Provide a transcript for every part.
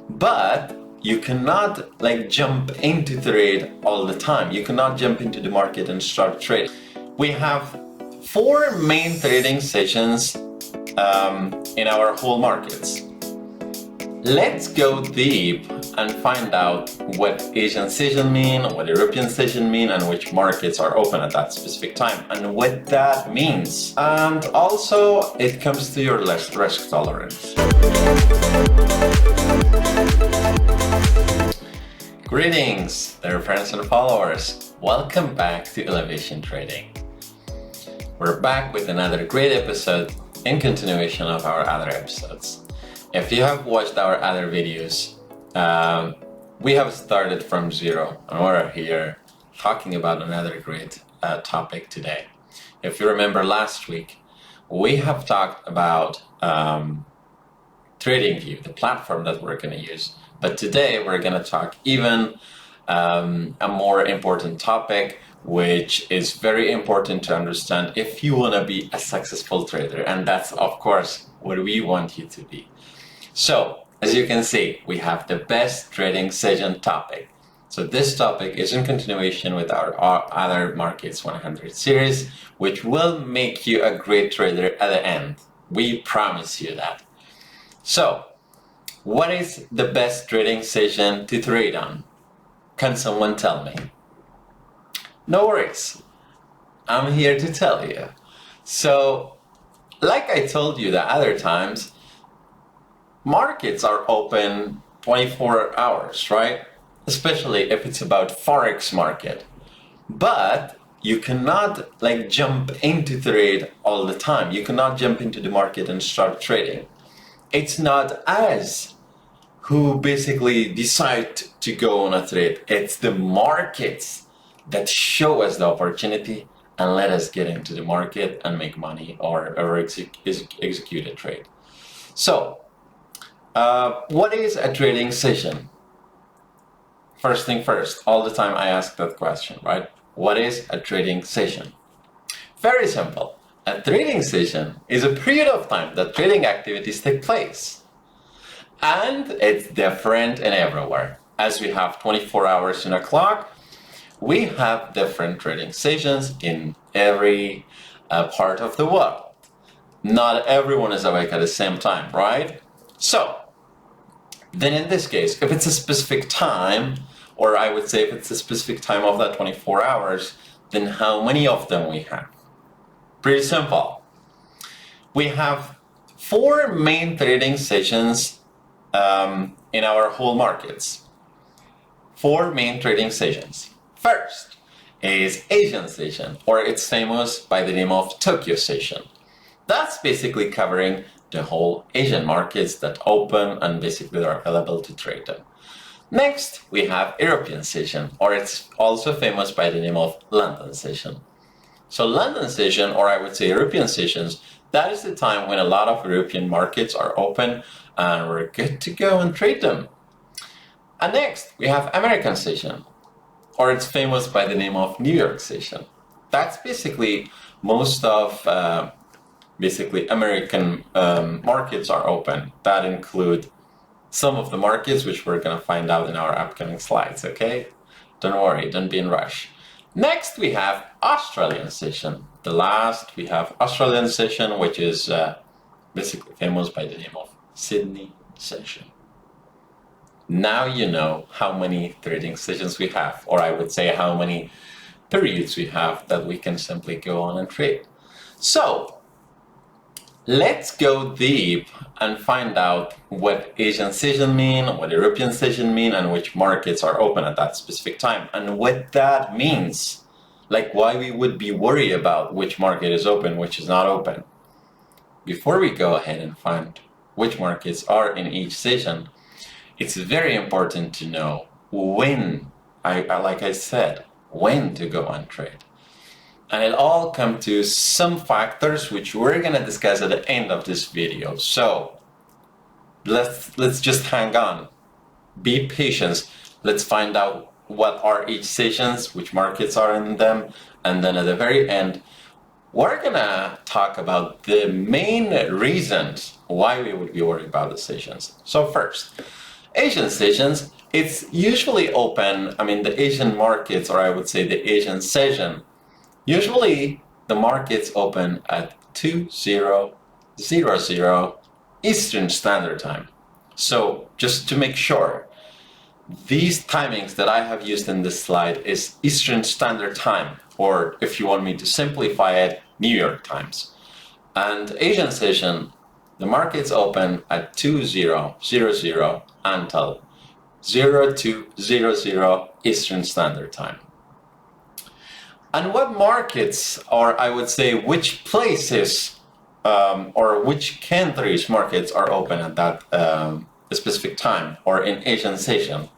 but you cannot jump into trade all the time. You cannot jump into the market and start trading. We have 4 main trading sessions in our whole markets. Let's go deep and find out what Asian session mean, what European session mean, and which markets are open at that specific time, and what that means. And also, it comes to your risk tolerance. Greetings, dear friends and followers. Welcome back to Elevation Trading. We're back with another great episode in continuation of our other episodes. If you have watched our other videos, we have started from zero and we're here talking about another great topic today. If you remember last week, we have talked about TradingView, the platform that we're going to use. But today we're going to talk even a more important topic, which is very important to understand if you want to be a successful trader. And that's, of course, what we want you to be. So, as you can see, we have the best trading session topic. So this topic is in continuation with our other Markets 100 series, which will make you a great trader at the end. We promise you that. So, what is the best trading session to trade on? Can someone tell me? No worries. I'm here to tell you. So, like I told you the other times, markets are open 24 hours, right? Especially if it's about Forex market. But you cannot jump into trade all the time. You cannot jump into the market and start trading. It's not us who basically decide to go on a trade. It's the markets that show us the opportunity and let us get into the market and make money or execute a trade. So, what is a trading session? First thing first, all the time I ask that question, right? What is a trading session? Very simple. A trading session is a period of time that trading activities take place. And it's different in everywhere. As we have 24 hours in a clock, we have different trading sessions in every part of the world. Not everyone is awake at the same time, right? So, then in this case, if it's a specific time, or I would say if it's a specific time of that 24 hours, then how many of them we have? Pretty simple. We have 4 main trading sessions in our whole markets. 4 main trading sessions. First is Asian session, or it's famous by the name of Tokyo session. That's basically covering the whole Asian markets that open and basically are available to trade them. Next, we have European session, or it's also famous by the name of London session. So London session, or I would say European sessions, that is the time when a lot of European markets are open and we're good to go and trade them. And next, we have American session, or it's famous by the name of New York session. That's basically most of American markets are open. That include some of the markets, which we're going to find out in our upcoming slides, okay? Don't worry, don't be in rush. Next, we have Australian session. The last, we have Australian session, which is basically famous by the name of Sydney session. Now you know how many trading sessions we have, or I would say how many periods we have that we can simply go on and trade. So, let's go deep and find out what Asian session mean, what European session mean, and which markets are open at that specific time, and what that means. Like why we would be worried about which market is open, which is not open. Before we go ahead and find which markets are in each session, it's very important to know when, like I said, when to go and trade. And it all comes to some factors which we're going to discuss at the end of this video. So let's just hang on. Be patient. Let's find out what are each sessions, which markets are in them, and then at the very end, we're going to talk about the main reasons why we would be worried about the sessions. So first, Asian sessions, it's usually open, I mean, the Asian markets, or I would say the Asian session, usually the markets open at 2000 Eastern Standard Time. So just to make sure, these timings that I have used in this slide is Eastern Standard Time, or if you want me to simplify it, New York times. And Asian session, the markets open at 2000 until 0200 Eastern Standard Time. And what markets, or I would say which places or which countries' markets are open at that specific time or in Asian session?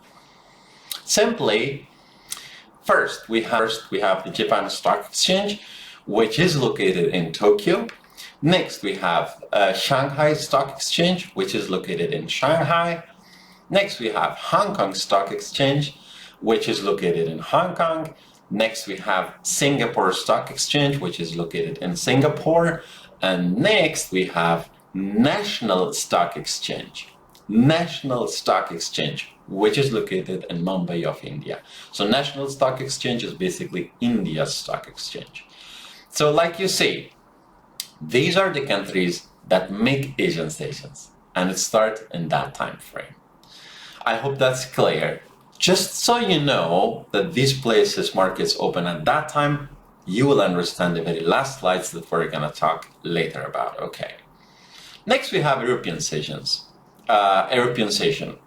Simply, first we have the Japan Stock Exchange, which is located in Tokyo. Next, we have Shanghai Stock Exchange, which is located in Shanghai. Next, we have Hong Kong Stock Exchange, which is located in Hong Kong. Next, we have Singapore Stock Exchange, which is located in Singapore. And next, we have National Stock Exchange. National Stock Exchange, which is located in Mumbai of India. So National Stock Exchange is basically India's stock exchange. So like you see, these are the countries that make Asian sessions, and it starts in that time frame. I hope that's clear. Just so you know that these places markets open at that time, you will understand the very last slides that we're going to talk later about. Okay. Next, we have European sessions. European session.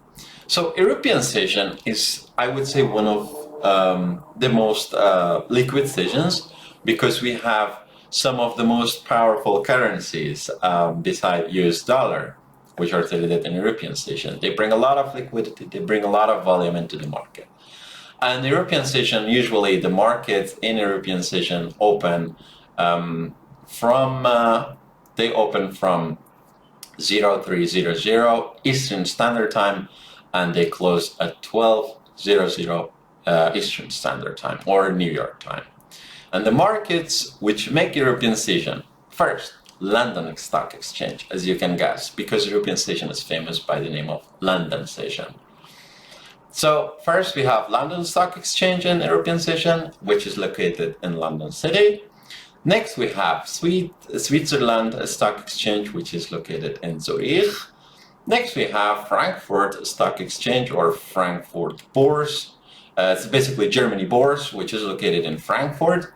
So European session is, I would say, one of the most liquid sessions, because we have some of the most powerful currencies beside US dollar, which are traded in European session. They bring a lot of liquidity, they bring a lot of volume into the market. And the European session, usually the markets in European session open they open from 0300 Eastern Standard Time, and they close at 1200 Eastern Standard Time, or New York time. And the markets which make European session, first, London Stock Exchange, as you can guess, because European session is famous by the name of London session. So first we have London Stock Exchange in European session, which is located in London City. Next we have Switzerland Stock Exchange, which is located in Zurich. Next we have Frankfurt Stock Exchange, or Frankfurt Börse. It's basically Germany Börse, which is located in Frankfurt.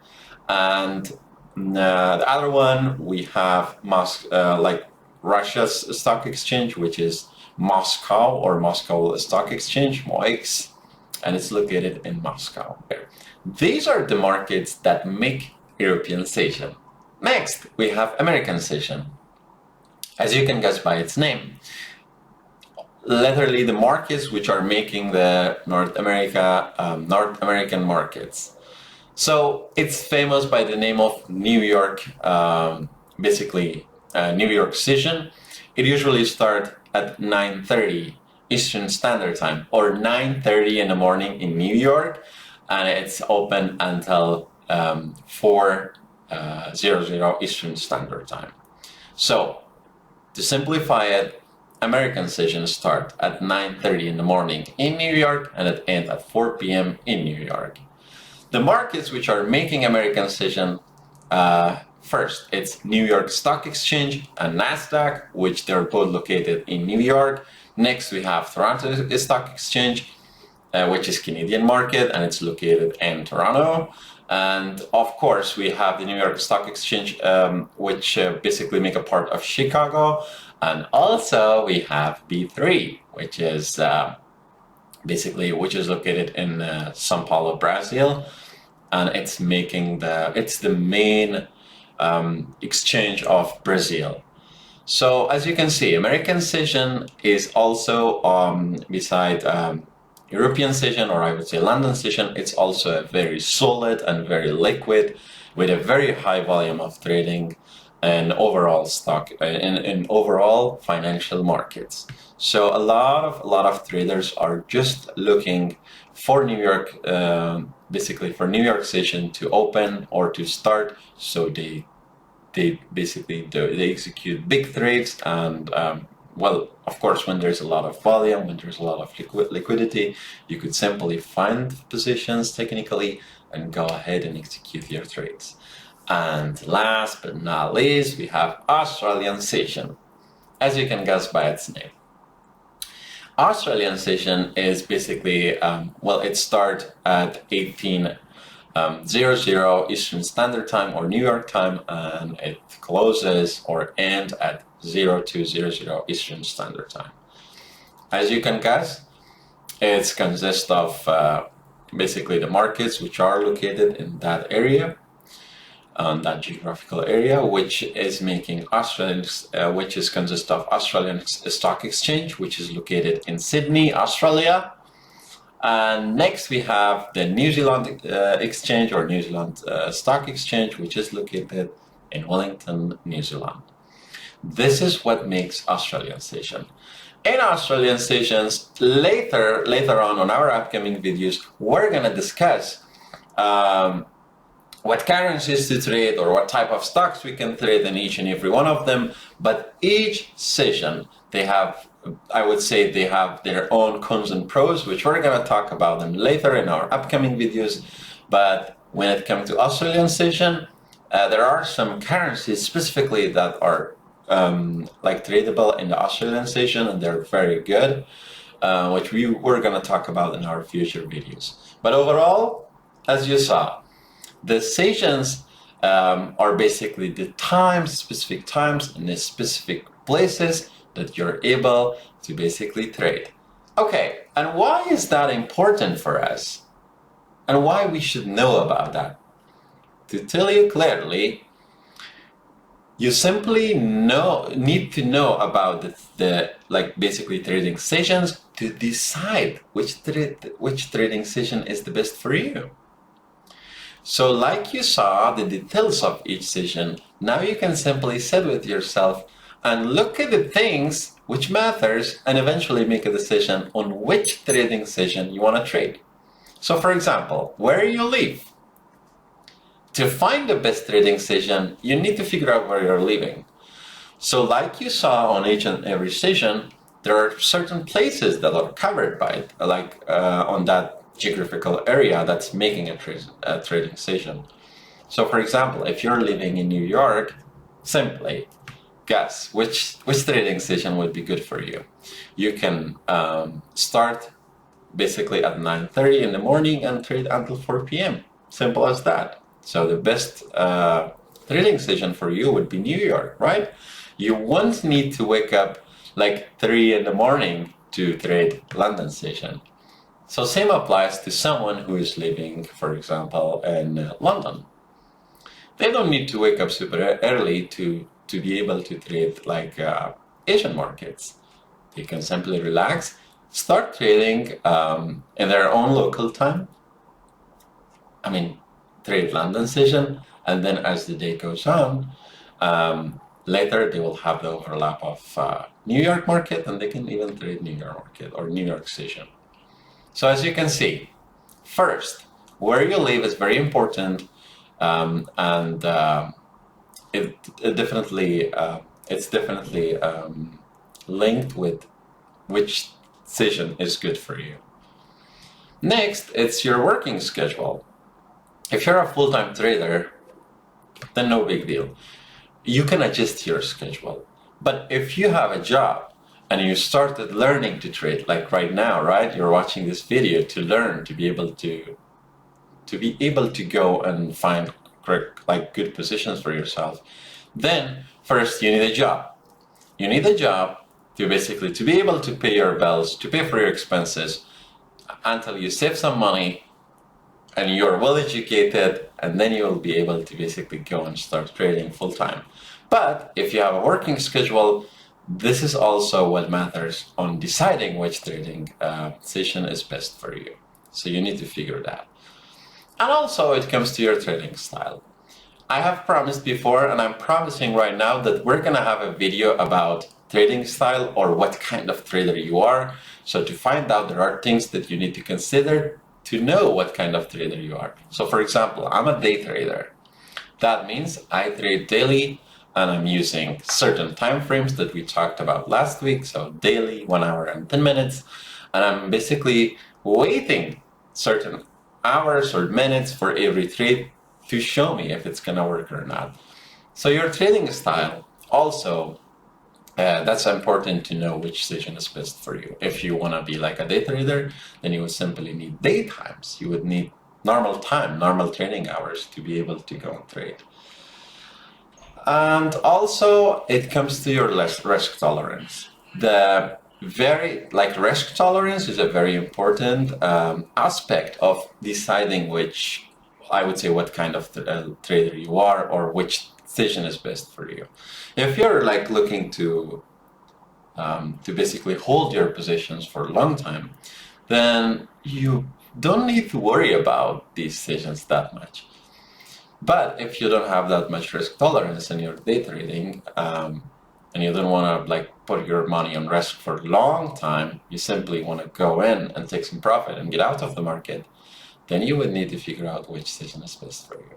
And the other one, we have like Russia's stock exchange, which is Moscow, or Moscow Stock Exchange, MOEX, and it's located in Moscow. These are the markets that make European session. Next, we have American session. As you can guess by its name, literally the markets which are making the North American markets. So it's famous by the name of New York, basically New York session. It usually starts at 9:30 Eastern Standard Time, or 9:30 in the morning in New York, and it's open until 4:00 Eastern Standard Time. So to simplify it, American sessions start at 9:30 in the morning in New York, and it ends at 4 p.m. in New York. The markets which are making American session, first, it's New York Stock Exchange and NASDAQ, which they're both located in New York. Next, we have Toronto Stock Exchange, which is Canadian market, and it's located in Toronto. And of course, we have the New York Stock Exchange, which basically make a part of Chicago. And also we have B3, which is located in São Paulo, Brazil, and it's the main exchange of Brazil. So as you can see, American session is also beside European session, or I would say London session, it's also a very solid and very liquid, with a very high volume of trading and overall stock in overall financial markets. So a lot of traders are just looking for New York, basically for New York session to open or to start. So they execute big trades and well, of course, when there's a lot of volume, when there's a lot of liquidity, you could simply find positions technically and go ahead and execute your trades. And last but not least, we have Australian session, as you can guess by its name. Australian session is basically, well, it starts at 18:00 Eastern Standard Time or New York time, and it closes or ends at 02:00 Eastern Standard Time. As you can guess, it consists of basically the markets which are located in that area, that geographical area, which is making Australian, which is consist of Australian Stock Exchange, which is located in Sydney, Australia. And next we have the New Zealand Exchange or New Zealand Stock Exchange, which is located in Wellington, New Zealand. This is what makes Australian session. In Australian sessions, later on our upcoming videos, we're gonna discuss what currencies to trade or what type of stocks we can trade in each and every one of them. But each session, they have, I would say, they have their own cons and pros, which we're going to talk about them later in our upcoming videos. But when it comes to Australian session, there are some currencies specifically that are like tradable in the Australian session, and they're very good, which we're going to talk about in our future videos. But overall, as you saw, the sessions are basically the times, specific times, and the specific places that you're able to basically trade. Okay, and why is that important for us? And why we should know about that? To tell you clearly, you simply need to know about the like basically trading sessions to decide which trading session is the best for you. So like you saw the details of each session, now you can simply sit with yourself and look at the things which matters and eventually make a decision on which trading session you want to trade. So for example, where you live. To find the best trading session, you need to figure out where you're living. So like you saw on each and every session, there are certain places that are covered by it, like on that geographical area that's making a trading session. So for example, if you're living in New York, simply guess which trading session would be good for you. You can start basically at 9:30 in the morning and trade until 4 p.m. Simple as that. So the best trading session for you would be New York, right? You won't need to wake up like 3 in the morning to trade London session. So same applies to someone who is living, for example, in London. They don't need to wake up super early to be able to trade like Asian markets. They can simply relax, start trading in their own local time. I mean, trade London session, and then as the day goes on, later they will have the overlap of New York market, and they can even trade New York market or New York session. So as you can see, first, where you live is very important, and it's definitely linked with which session is good for you. Next, it's your working schedule. If you're a full-time trader, then no big deal. You can adjust your schedule. But if you have a job and you started learning to trade, like right now, right? You're watching this video to learn, to be able to go and find like good positions for yourself. Then first you need a job. You need a job to basically to be able to pay your bills, to pay for your expenses until you save some money and you're well educated, and then you'll be able to basically go and start trading full time. But if you have a working schedule, this is also what matters on deciding which trading session is best for you. So you need to figure that. And also it comes to your trading style. I have promised before, and I'm promising right now, that we're gonna have a video about trading style or what kind of trader you are. So to find out, there are things that you need to consider to know what kind of trader you are. So for example, I'm a day trader. That means I trade daily and I'm using certain time frames that we talked about last week, so daily, 1 hour and 10 minutes, and I'm basically waiting certain hours or minutes for every trade to show me if it's gonna work or not. So your trading style also, that's important to know which session is best for you. If you want to be like a day trader, then you would simply need day times. You would need normal time, normal trading hours to be able to go and trade. And also, it comes to your risk tolerance. The risk tolerance is a very important aspect of deciding which, I would say, what kind of trader you are or which decision is best for you. If you're like looking to basically hold your positions for a long time, then you don't need to worry about these decisions that much. But if you don't have that much risk tolerance in your day trading, and you don't want to like put your money on risk for a long time, you simply want to go in and take some profit and get out of the market, then you would need to figure out which decision is best for you.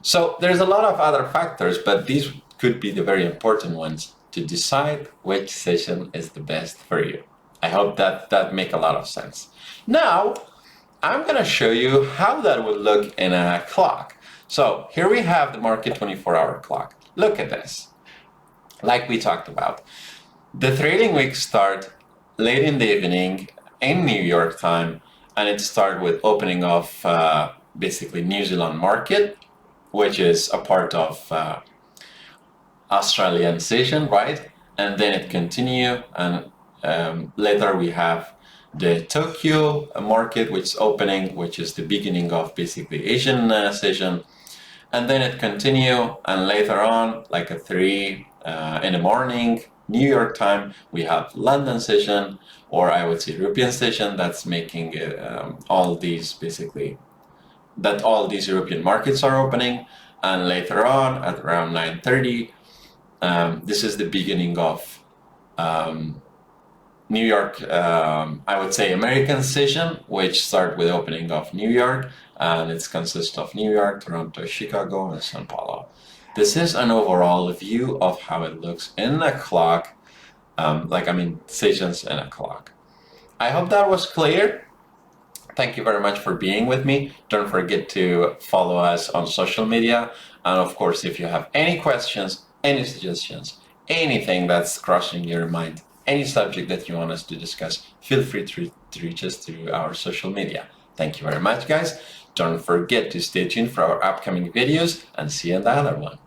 So there's a lot of other factors, but these could be the very important ones to decide which session is the best for you. I hope that make a lot of sense. Now, I'm gonna show you how that would look in a clock. So here we have the market 24-hour clock. Look at this. Like we talked about, the trading week start late in the evening in New York time, and it starts with opening of basically New Zealand market, which is a part of Australian session, right? And then it continue, and later we have the Tokyo market, which is opening, which is the beginning of basically Asian session, and then it continue, and later on, like at 3 in the morning, New York time, we have London session, or I would say European session, that's making all these basically, that all these European markets are opening, and later on at around 9:30, this is the beginning of New York, I would say American session, which start with opening of New York, and it consists of New York, Toronto, Chicago, and Sao Paulo. This is an overall view of how it looks in a clock, sessions in a clock. I hope that was clear. Thank you very much for being with me. Don't forget to follow us on social media. And of course, if you have any questions, any suggestions, anything that's crossing your mind, any subject that you want us to discuss, feel free to reach us through our social media. Thank you very much, guys. Don't forget to stay tuned for our upcoming videos, and see you in the other one.